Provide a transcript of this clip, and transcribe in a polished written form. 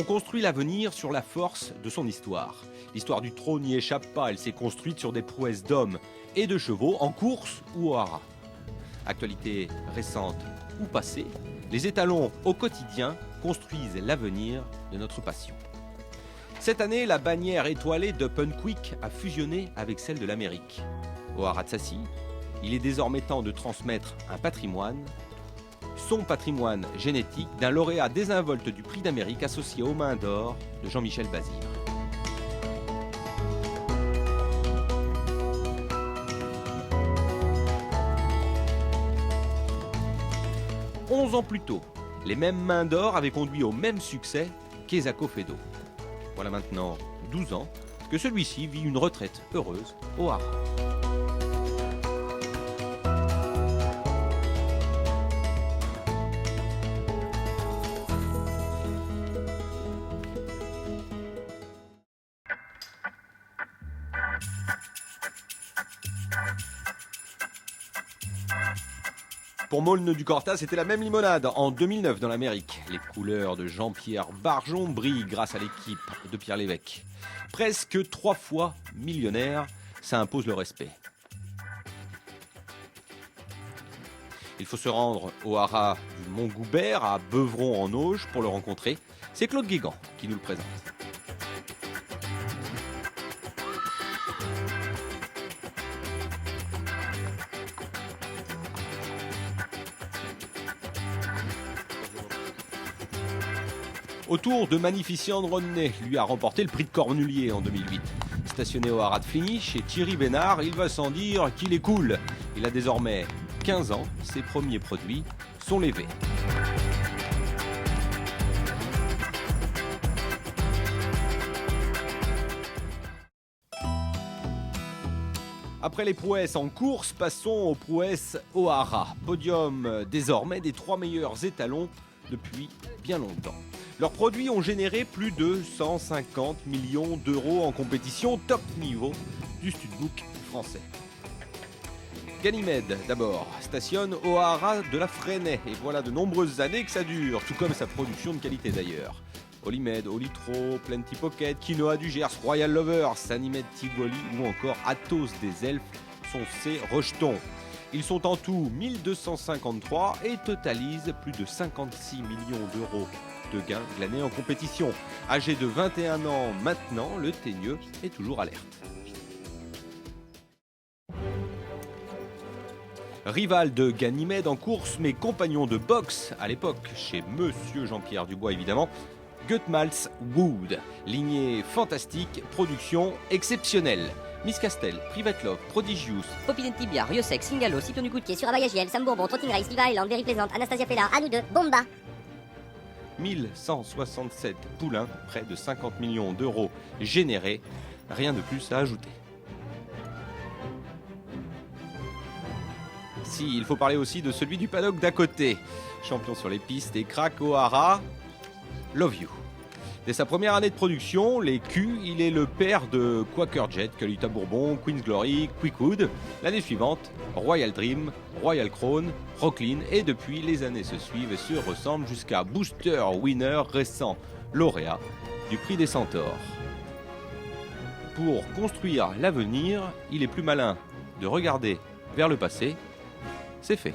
On construit l'avenir sur la force de son histoire. L'histoire du trône n'y échappe pas, elle s'est construite sur des prouesses d'hommes et de chevaux en course ou au haras. Actualité récente ou passée, les étalons au quotidien construisent l'avenir de notre passion. Cette année, la bannière étoilée d'Up'n'Quick a fusionné avec celle de l'Amérique. Au haras de Sassy, il est désormais temps de transmettre un patrimoine, son patrimoine génétique d'un lauréat désinvolte du prix d'Amérique associé aux mains d'or de Jean-Michel Bazir. « 11 ans plus tôt, les mêmes mains d'or avaient conduit au même succès qu'Esako Fedo. Voilà maintenant 12 ans que celui-ci vit une retraite heureuse au haras. Pour Maulne du Corta, c'était la même limonade en 2009 dans l'Amérique. Les couleurs de Jean-Pierre Barjon brillent grâce à l'équipe de Pierre Lévesque. Presque 3 fois millionnaire, ça impose le respect. Il faut se rendre au haras du Mont-Goubert à Beuvron-en-Auge pour le rencontrer. C'est Claude Guégan qui nous le présente. Autour de Magnificent Rodney, lui a remporté le prix de Cornulier en 2008. Stationné au haras de Fligny, chez Thierry Bénard, il va sans dire qu'il est cool. Il a désormais 15 ans, ses premiers produits sont levés. Après les prouesses en course, passons aux prouesses au haras. Podium désormais des 3 meilleurs étalons depuis bien longtemps. Leurs produits ont généré plus de 150 millions d'euros en compétition top niveau du studbook français. Ganymède, d'abord, stationne au haras de la Fresnaye et voilà de nombreuses années que ça dure, tout comme sa production de qualité d'ailleurs. Olimède, Olitro, Plenty Pocket, Quinoa du Gers, Royal Lover, Sanimède Tivoli ou encore Athos des Elfes sont ces rejetons. Ils sont en tout 1253 et totalisent plus de 56 millions d'euros de gains glanés en compétition. Âgé de 21 ans maintenant, le teigneux est toujours alerte. Rival de Ganymède en course, mais compagnon de boxe à l'époque, chez Monsieur Jean-Pierre Dubois évidemment, Gutmalz Wood. Lignée fantastique, production exceptionnelle. Miss Castel, Private Love, Prodigious, Popiden Tibia, Riosec, Singalo, Scipion du Goutier, Surabaya JL, Sam Bourbon, Trotting Race, Liva Island, Very Plaisante, Anastasia Pella, à nous deux, Bomba. 1167 poulains, près de 50 millions d'euros générés, rien de plus à ajouter. Si, il faut parler aussi de celui du paddock d'à côté. Champion sur les pistes et crack au haras, Love You. Dès sa première année de production, les Q, il est le père de Quaker Jet, Calita Bourbon, Queen's Glory, Quickwood. L'année suivante, Royal Dream, Royal Crown, Rocklin et depuis les années se suivent et se ressemblent jusqu'à Booster Winner, récent lauréat du prix des Centaures. Pour construire l'avenir, il est plus malin de regarder vers le passé. C'est fait.